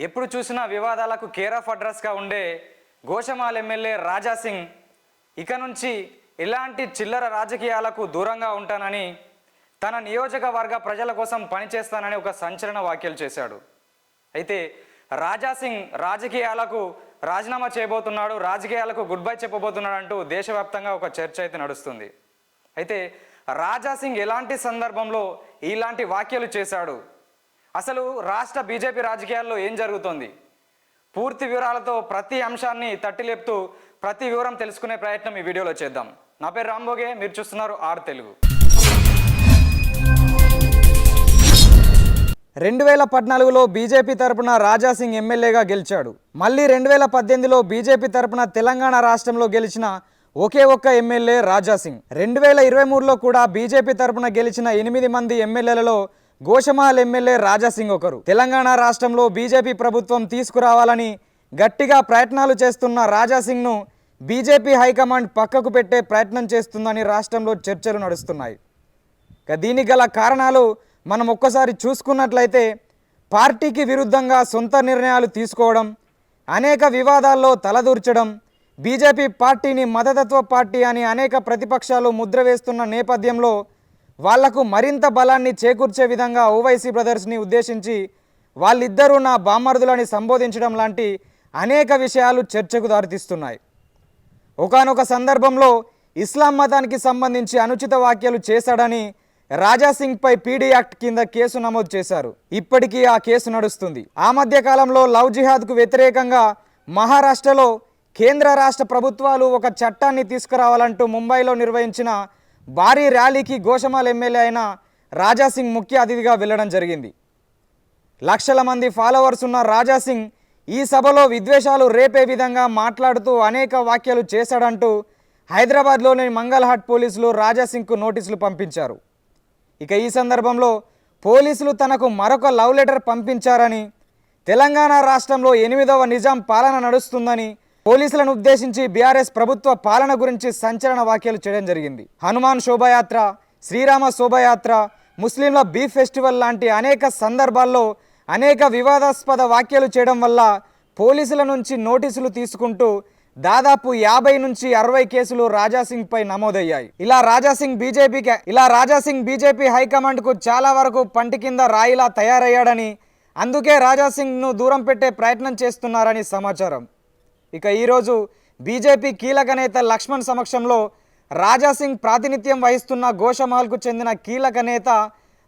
ఎప్పుడు చూసినా వివాదాలకు కేర్ ఆఫ్ అడ్రస్గా ఉండే గోషమాల్ ఎమ్మెల్యే రాజా సింగ్ ఇక నుంచి ఎలాంటి చిల్లర రాజకీయాలకు దూరంగా ఉంటానని, తన నియోజకవర్గ ప్రజల కోసం పనిచేస్తానని ఒక సంచలన వ్యాఖ్యలు చేశాడు. అయితే రాజా సింగ్ రాజకీయాలకు రాజీనామా చేయబోతున్నాడు, రాజకీయాలకు గుడ్ బై చెప్పబోతున్నాడు అంటూ దేశవ్యాప్తంగా ఒక చర్చ అయితే నడుస్తుంది. అయితే రాజా సింగ్ ఎలాంటి సందర్భంలో ఇలాంటి వ్యాఖ్యలు చేశాడు, అసలు రాష్ట్ర బీజేపీ రాజకీయాల్లో ఏం జరుగుతోంది, పూర్తి వివరాలతో ప్రతి అంశాన్ని తట్టిలేపుతూ ప్రతి వివరం తెలుసుకునే ప్రయత్నం ఈ వీడియోలో చేద్దాం. నా పేరు రాంభోగే, మీరు చూస్తున్నారు ఆర్ తెలుగు. 2014లో బీజేపీ తరపున రాజా సింగ్ ఎమ్మెల్యేగా గెలిచాడు. మళ్ళీ 2018లో బీజేపీ తరపున తెలంగాణ రాష్ట్రంలో గెలిచిన ఒకే ఒక్క ఎమ్మెల్యే రాజా సింగ్. 2023లో కూడా బీజేపీ తరపున గెలిచిన 8 మంది ఎమ్మెల్యేలలో గోషమాల్ ఎమ్మెల్యే రాజా సింగ్ ఒకరు. తెలంగాణ రాష్ట్రంలో బీజేపీ ప్రభుత్వం తీసుకురావాలని గట్టిగా ప్రయత్నాలు చేస్తున్న రాజా సింగ్ను బీజేపీ హైకమాండ్ పక్కకు పెట్టే ప్రయత్నం చేస్తుందని రాష్ట్రంలో చర్చలు నడుస్తున్నాయి. దీనికి గల కారణాలు మనం ఒక్కసారి చూసుకున్నట్లయితే, పార్టీకి విరుద్ధంగా సొంత నిర్ణయాలు తీసుకోవడం, అనేక వివాదాల్లో తలదూర్చడం, బీజేపీ పార్టీని మతతత్వ పార్టీ అని అనేక ప్రతిపక్షాలు ముద్ర వేస్తున్న నేపథ్యంలో వాళ్లకు మరింత బలాన్ని చేకూర్చే విధంగా ఓవైసీ బ్రదర్స్ని ఉద్దేశించి వాళ్ళిద్దరూ నా బామ్మర్దులని సంబోధించడం లాంటి అనేక విషయాలు చర్చకు దారితీస్తున్నాయి. ఒకానొక సందర్భంలో ఇస్లాం మతానికి సంబంధించి అనుచిత వ్యాఖ్యలు చేశాడని రాజా సింగ్ పై పీడీ యాక్ట్ కింద కేసు నమోదు చేశారు. ఇప్పటికీ ఆ కేసు నడుస్తుంది. ఆ మధ్య కాలంలో లవ్ జిహాద్కు వ్యతిరేకంగా మహారాష్ట్రలో కేంద్ర రాష్ట్ర ప్రభుత్వాలు ఒక చట్టాన్ని తీసుకురావాలంటూ ముంబైలో నిర్వహించిన భారీ ర్యాలీకి గోషమాల్ ఎమ్మెల్యే అయిన రాజా సింగ్ ముఖ్య అతిథిగా వెళ్ళడం జరిగింది. లక్షల మంది ఫాలోవర్స్ ఉన్న రాజా సింగ్ ఈ సభలో విద్వేషాలు రేపే విధంగా మాట్లాడుతూ అనేక వ్యాఖ్యలు చేశాడంటూ హైదరాబాద్లోని మంగళహాట్ పోలీసులు రాజా సింగ్కు నోటీసులు పంపించారు. ఇక ఈ సందర్భంలో పోలీసులు తనకు మరొక లవ్ లెటర్ పంపించారని, తెలంగాణ రాష్ట్రంలో 8వ నిజాం పాలన నడుస్తుందని, పోలీసులను ఉద్దేశించి బీఆర్ఎస్ ప్రభుత్వ పాలన గురించి సంచలన వ్యాఖ్యలు చేయడం జరిగింది. హనుమాన్ శోభాయాత్ర, శ్రీరామ శోభాయాత్ర, ముస్లింల బీఫ్ ఫెస్టివల్ లాంటి అనేక సందర్భాల్లో అనేక వివాదాస్పద వ్యాఖ్యలు చేయడం వల్ల పోలీసుల నుంచి నోటీసులు తీసుకుంటూ దాదాపు 50 నుంచి 60 కేసులు రాజా సింగ్ పై నమోదయ్యాయి. ఇలా రాజా సింగ్ బీజేపీ హైకమాండ్కు చాలా వరకు పంటి కింద రాయిలా తయారయ్యాడని, అందుకే రాజా సింగ్ను దూరం పెట్టే ప్రయత్నం చేస్తున్నారని సమాచారం. ఇక ఈరోజు బీజేపీ కీలక నేత లక్ష్మణ్ సమక్షంలో రాజా సింగ్ ప్రాతినిధ్యం వహిస్తున్న గోషమాల్కు చెందిన కీలక నేత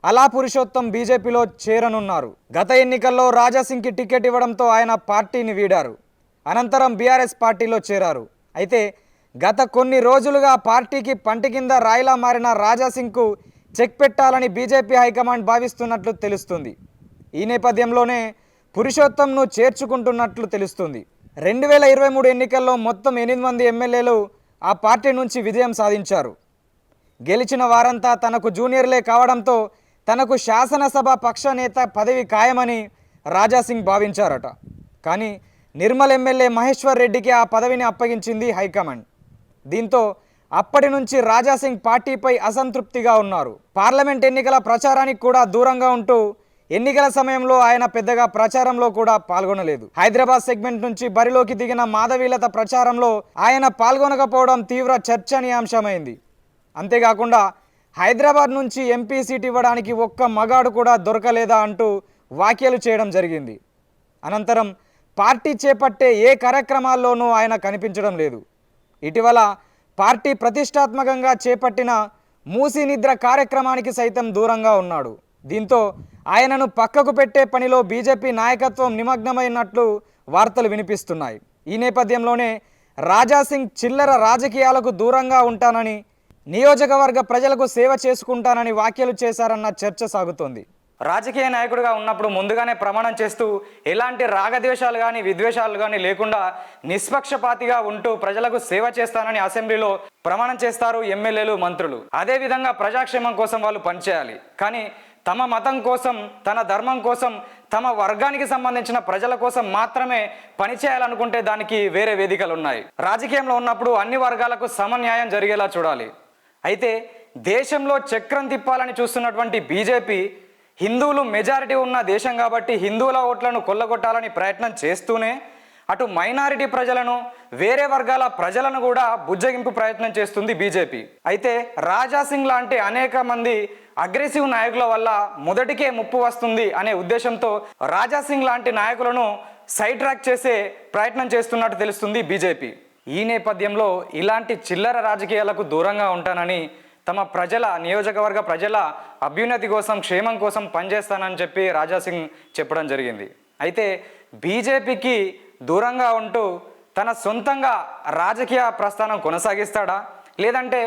అలా పురుషోత్తం బీజేపీలో చేరనున్నారు. గత ఎన్నికల్లో రాజా సింగ్కి టికెట్ ఇవ్వడంతో ఆయన పార్టీని వీడారు. అనంతరం బీఆర్ఎస్ పార్టీలో చేరారు. అయితే గత కొన్ని రోజులుగా పార్టీకి పంటి కింద రాయిలా మారిన రాజా సింగ్కు చెక్ పెట్టాలని బీజేపీ హైకమాండ్ భావిస్తున్నట్లు తెలుస్తుంది. ఈ నేపథ్యంలోనే పురుషోత్తంను చేర్చుకుంటున్నట్లు తెలుస్తుంది. 2023 ఎన్నికల్లో మొత్తం 8 మంది ఎమ్మెల్యేలు ఆ పార్టీ నుంచి విజయం సాధించారు. గెలిచిన వారంతా తనకు జూనియర్లే కావడంతో తనకు శాసనసభ పక్ష నేత పదవి ఖాయమని రాజా సింగ్ భావించారట. కానీ నిర్మల్ ఎమ్మెల్యే మహేశ్వర్ రెడ్డికి ఆ పదవిని అప్పగించింది హైకమాండ్. దీంతో అప్పటి నుంచి రాజా సింగ్ పార్టీపై అసంతృప్తిగా ఉన్నారు. పార్లమెంట్ ఎన్నికల ప్రచారానికి కూడా దూరంగా ఉంటూ ఎన్నికల సమయంలో ఆయన పెద్దగా ప్రచారంలో కూడా పాల్గొనలేదు. హైదరాబాద్ సెగ్మెంట్ నుంచి బరిలోకి దిగిన మాధవీలత ప్రచారంలో ఆయన పాల్గొనకపోవడం తీవ్ర చర్చనీయాంశమైంది. అంతేకాకుండా హైదరాబాద్ నుంచి ఎంపీ సీట్ ఇవ్వడానికి ఒక్క మగాడు కూడా దొరకలేదా అంటూ వ్యాఖ్యలు చేయడం జరిగింది. అనంతరం పార్టీ చేపట్టే ఏ కార్యక్రమాల్లోనూ ఆయన కనిపించడం లేదు. ఇటీవల పార్టీ ప్రతిష్టాత్మకంగా చేపట్టిన మూసీ నిద్ర కార్యక్రమానికి సైతం దూరంగా ఉన్నాడు. దీంతో ఆయనను పక్కకు పెట్టే పనిలో బీజేపీ నాయకత్వం నిమగ్నమైనట్లు వార్తలు వినిపిస్తున్నాయి. ఈ నేపథ్యంలోనే రాజా సింగ్ చిల్లర రాజకీయాలకు దూరంగా ఉంటానని, నియోజకవర్గ ప్రజలకు సేవ చేసుకుంటానని వ్యాఖ్యలు చేశారన్న చర్చ సాగుతోంది. రాజకీయ నాయకుడిగా ఉన్నప్పుడు ముందుగానే ప్రమాణం చేస్తూ ఎలాంటి రాగద్వేషాలు కానీ విద్వేషాలు కానీ లేకుండా నిష్పక్షపాతిగా ఉంటూ ప్రజలకు సేవ చేస్తానని అసెంబ్లీలో ప్రమాణం చేస్తారు ఎమ్మెల్యేలు, మంత్రులు. అదేవిధంగా ప్రజాక్షేమం కోసం వాళ్ళు పనిచేయాలి. కానీ తమ మతం కోసం, తన ధర్మం కోసం, తమ వర్గానికి సంబంధించిన ప్రజల కోసం మాత్రమే పనిచేయాలనుకుంటే దానికి వేరే వేదికలు ఉన్నాయి. రాజకీయంలో ఉన్నప్పుడు అన్ని వర్గాలకు సమన్యాయం జరిగేలా చూడాలి. అయితే దేశంలో చక్రం తిప్పాలని చూస్తున్నటువంటి బీజేపీ హిందువులు మెజారిటీ ఉన్న దేశం కాబట్టి హిందువుల ఓట్లను కొల్లగొట్టాలని ప్రయత్నం చేస్తూనే అటు మైనారిటీ ప్రజలను వేరే వర్గాల ప్రజలను కూడా బుజ్జగింపు ప్రయత్నం చేస్తుంది బీజేపీ. అయితే రాజా సింగ్ లాంటి అనేక మంది అగ్రెసివ్ నాయకుల వల్ల మొదటికే ముప్పు వస్తుంది అనే ఉద్దేశంతో రాజా సింగ్ లాంటి నాయకులను సైడ్ ట్రాక్ చేసే ప్రయత్నం చేస్తున్నట్టు తెలుస్తుంది బీజేపీ. ఈ నేపథ్యంలో ఇలాంటి చిల్లర రాజకీయాలకు దూరంగా ఉంటానని తమ ప్రజల నియోజకవర్గ ప్రజల అభ్యున్నతి కోసం క్షేమం కోసం పనిచేస్తానని చెప్పి రాజా సింగ్ చెప్పడం జరిగింది. అయితే బీజేపీకి దూరంగా ఉంటూ తన సొంతంగా రాజకీయ ప్రస్థానం కొనసాగిస్తాడా లేదంటే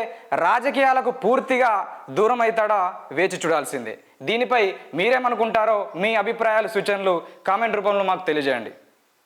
రాజకీయాలకు పూర్తిగా దూరం అవుతాడా వేచి చూడాల్సిందే. దీనిపై మీరేమనుకుంటారో మీ అభిప్రాయాలు సూచనలు కామెంట్ రూపంలో మాకు తెలియజేయండి.